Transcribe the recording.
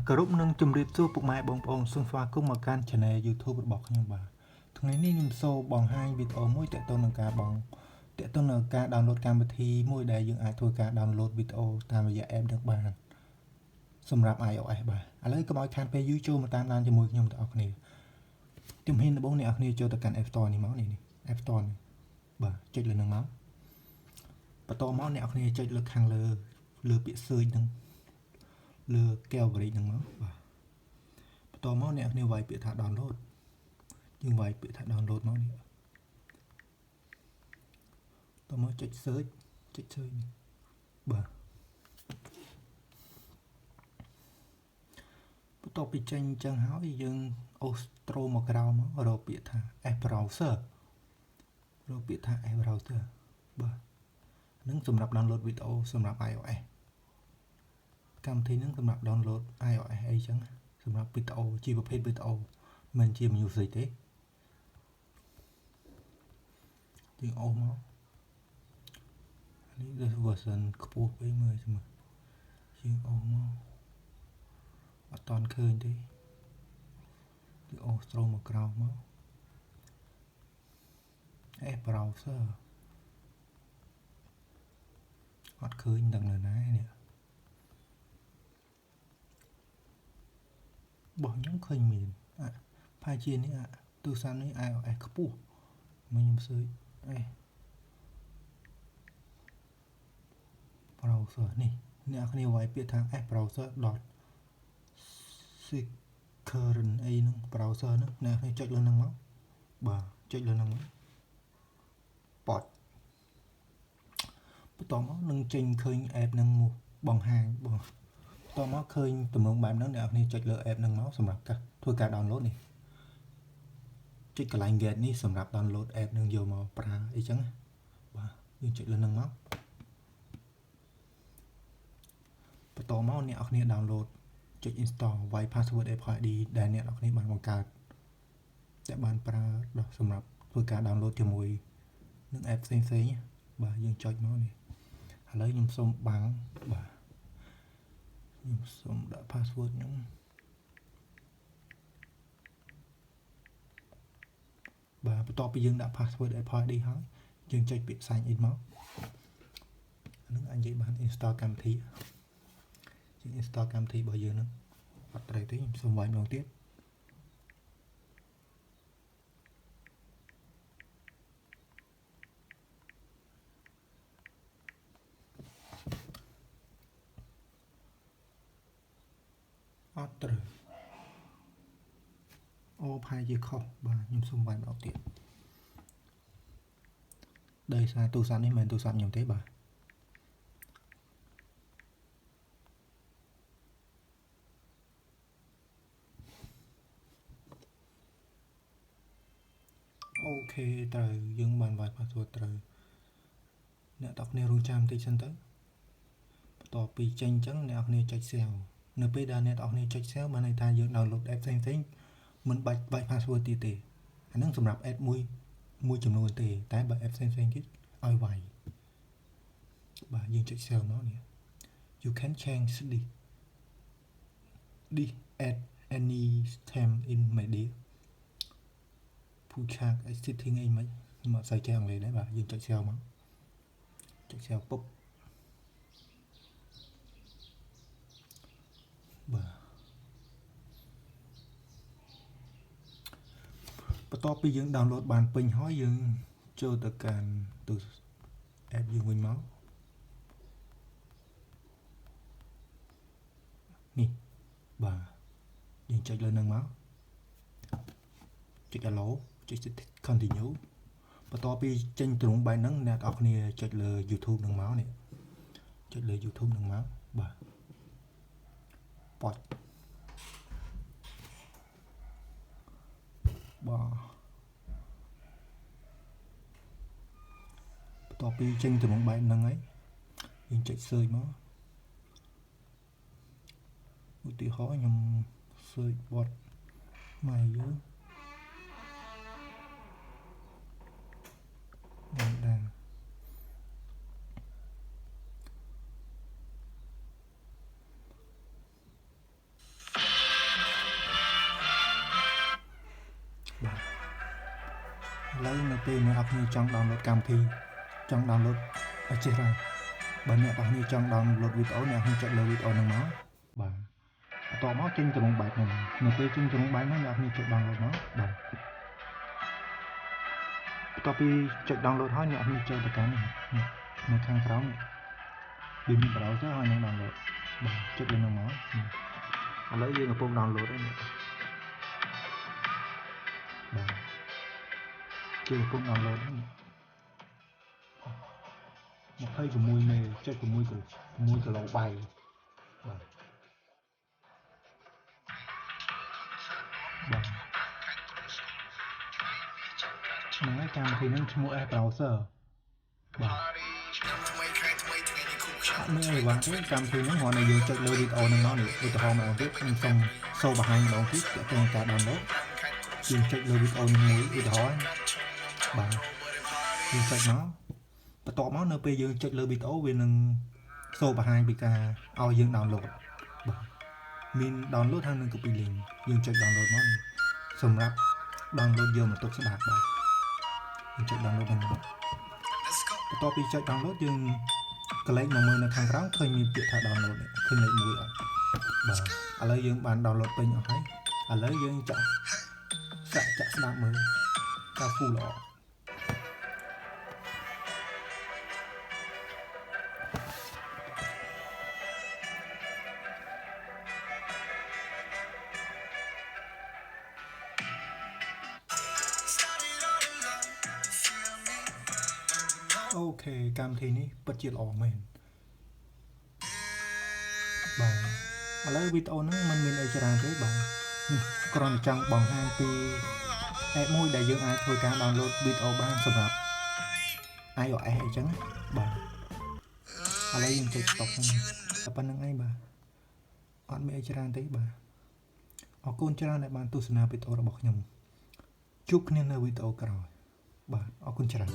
គ្រប់នឹងជម្រាបសួរពុកម៉ែបងប្អូនសូមស្វាគមន៍មកកាន់ Channel YouTube របស់ខ្ញុំបាទថ្ងៃនេះខ្ញុំសូមបង្ហាញវីដេអូមួយទាក់ទងនឹងការ download កម្មវិធីមួយដែលយើងអាចធ្វើការ download វីដេអូតាមរយៈ app នឹងបានសម្រាប់ iOS បាទឥឡូវកុំឲ្យខានពេលយូរចូលមកតាមដានជាមួយខ្ញុំទាំងអស់គ្នាជំហានដំបូងអ្នកនរគ្នាចូលទៅកាន់ App Store នេះមកនេះ App Store នេះបាទចុចលើនឹងមកបន្តមកអ្នកនរគ្នាចុចលើខាងលើពាក្យ search នឹងលើ gallery ហ្នឹងមកបាទបន្តមកអ្នកគ្នាវាយពាក្យថា download យើងវាយពាក្យថា download មកនេះតមកចុច search នេះបាទបន្ទាប់ពីចេញអញ្ចឹងហើយយើងអូសត្រូលមកក្រោមមករកពាក្យថា F browser បាទនឹងសម្រាប់ download វីដេអូសម្រាប់ iOS កម្មវិធីហ្នឹងសម្រាប់ download iOS អីចឹងសម្រាប់វីដេអូជាប្រភេទវីដេអូមិនជា music ទេយើងអូសមកនេះ version ខ្ពស់ពេកមើលមើលយើងអូសមកអត់តន់ឃើញទេយើងអូសត្រូវមកក្រោមមក browser អត់ឃើញដឹងនៅណានេះរបស់ខ្ញុំឃើញមានផាជានេះទូរស័ព្ទនេះ iOS ខ្ពស់មកខ្ញុំសើចbrowser នេះអ្នកគ្នាវាយពាក្យថា browser .security អីហ្នឹង browser ហ្នឹងអ្នកគ្នាចុចលើហ្នឹងមកបាទចុចលើហ្នឹងមកប៉ុតបន្តមកនឹងចេញឃើញ app ហ្នឹងមកបង្ហាញបងបន្តមកឃើញទំនងបែបហ្នឹងអ្នកគ្នាចុចលើ app ហ្នឹងមកសម្រាប់ធ្វើការ download នេះចុចកន្លែង get នេះសម្រាប់ download app ហ្នឹងយកមកប្រើអីចឹងបាទយើងចុចលើហ្នឹងមកបន្តមកអ្នកនរគ្នា download ចុច install វាយ password Apple ID ដែលអ្នកនរគ្នាបានបង្កើតតែបានប្រើដល់សម្រាប់ធ្វើការ download ជាមួយនឹង app ផ្សេងបាទយើងចុចមកនេះឥឡូវខ្ញុំសូមបាំងបាទខ្ញុំសូមដាក់ password ខ្ញុំបាទបន្ទាប់ពីយើងដាក់ password Apple ID ហើយយើងចុចពាក្យ sign in មកហ្នឹងអាចនិយាយបាន install កម្មវិធីយើង install កម្មវិធីរបស់យើងហ្នឹងអត់ត្រូវទេខ្ញុំសូមវាយម្ដងទៀតអត់ត្រូវអូផាយជាខុសបាទខ្ញុំសូមវាយម្ដងទៀតដោយសារទូរស័ព្ទនេះមិនមែនទូរស័ព្ទខ្ញុំទេបាទអូខេត្រូវយើងបានវាយ password ត្រូវអ្នកទាំងគ្នារងចាំបន្តិចសិនទៅបន្ទាប់ពីចេញអញ្ចឹងអ្នកទាំងគ្នាចុច save នៅពេលដែលអ្នកទាំងគ្នាចុច save បានន័យថាយើង download app ផ្សេងមិនបាច់ password ទៀតទេអាហ្នឹងសម្រាប់ app មួយចំនួនទេតែបើ app ផ្សេងទៀតឲ្យវាយបាទយើងចុច save មកនេះ you can change this at any time in media push setting អីមិនខ្ញុំអត់សូវចេះអង់គ្លេសដែរបាទយើងចុច save មកចុច save ពុបបាទបន្ទាប់ពីយើង download បានពេញហើយយើងចូលទៅកាន់ទូ app យើងវិញមកនេះបាទយើងចុចលើនឹងមកចុច allow ចុច continue បន្ទាប់ពីចេញទ្រង់បែបហ្នឹងអ្នកនរគ្នាចុចលើ YouTube នឹងមកនេះចុចលើ YouTube នឹងមកបាទប៉ុតបាទបន្ទាប់ពីចេញទ្រង់បែបហ្នឹងហើយយើងចុច search មកឧទាហរណ៍ខ្ញុំ search bot ម៉ៃយើងដែរ ឥឡូវនៅពេលអ្នកគ្នាចង់ download កម្មវិធីចង់ download ឲ្យចេះហើយបើអ្នកគ្នាចង់ download វីដេអូអ្នកគ្នាចុចលើវីដេអូហ្នឹងមកបាទបន្ទាប់មកចេញត្រង់បែបហ្នឹងនៅពេលចេញត្រង់បែបហ្នឹងអ្នកគ្នាចុច download មកបាទបន្ទាប់ពីចុច download ហើយអ្នកគ្នាចូលទៅកាន់នៅខាងក្រោមវាមាន browser ហើយនឹង download បាទចុចលើហ្នឹងមកឥឡូវយើងកំពុង download ហើយបាទយើងកំពុង download ហើយ26 មេចុច6គីឡូបៃបាទហ្នឹងហើយកម្មវិធីហ្នឹងឈ្មោះ F browser បាទមានអីវ៉ាន់ទេកម្មវិធីហ្នឹងគ្រាន់តែយើងចុចលើវីដេអូហ្នឹងមកនេះឧទាហរណ៍ម្ដងទៀតខ្ញុំសូមសូបង្ហាញម្ដងទៀតទាក់ទងការ download យើងចុចលើវីដេអូនេះមួយឧទាហរណ៍បាទយើងចុចមកបន្ទាប់មកនៅពេលយើងចុចលើវីដេអូវានឹងសូបង្ហាញពីការឲ្យយើង download បាទមាន download ហើយនឹង copy link យើងចុច download មកនេះសម្រាប់ download យកមកទុកស្ដាប់បាទយើងចុច download ហ្នឹងមកបន្ទាប់ពីចុច download យើងកលេចមកមើលនៅខាងក្រោមឃើញមានពាក្យថា download នេះឃើញលេខ1អត់បាទឥឡូវយើងបាន download ពេញអស់ហើយឥឡូវយើងចាក់ស្ដាប់មើលថា full ល្អអូខេកម្មវិធីនេះពិតជាល្អមែនបាទឥឡូវវីដេអូហ្នឹងมันមានអីច្រើនទេបាទគ្រាន់តែចង់បង្ហាញពី app មួយដែលយើងអាចធ្វើការ download វីដេអូបានសម្រាប់ iOS អីចឹងបាទឥឡូវយើងចុច stop ហ្នឹងតែប៉ុណ្្នឹងឯងបាទអត់មានអីច្រើនទេបាទអរគុណច្រើនដែលបានទស្សនាវីដេអូរបស់ខ្ញុំជួបគ្នានៅវីដេអូក្រោយបាទអរគុណច្រើន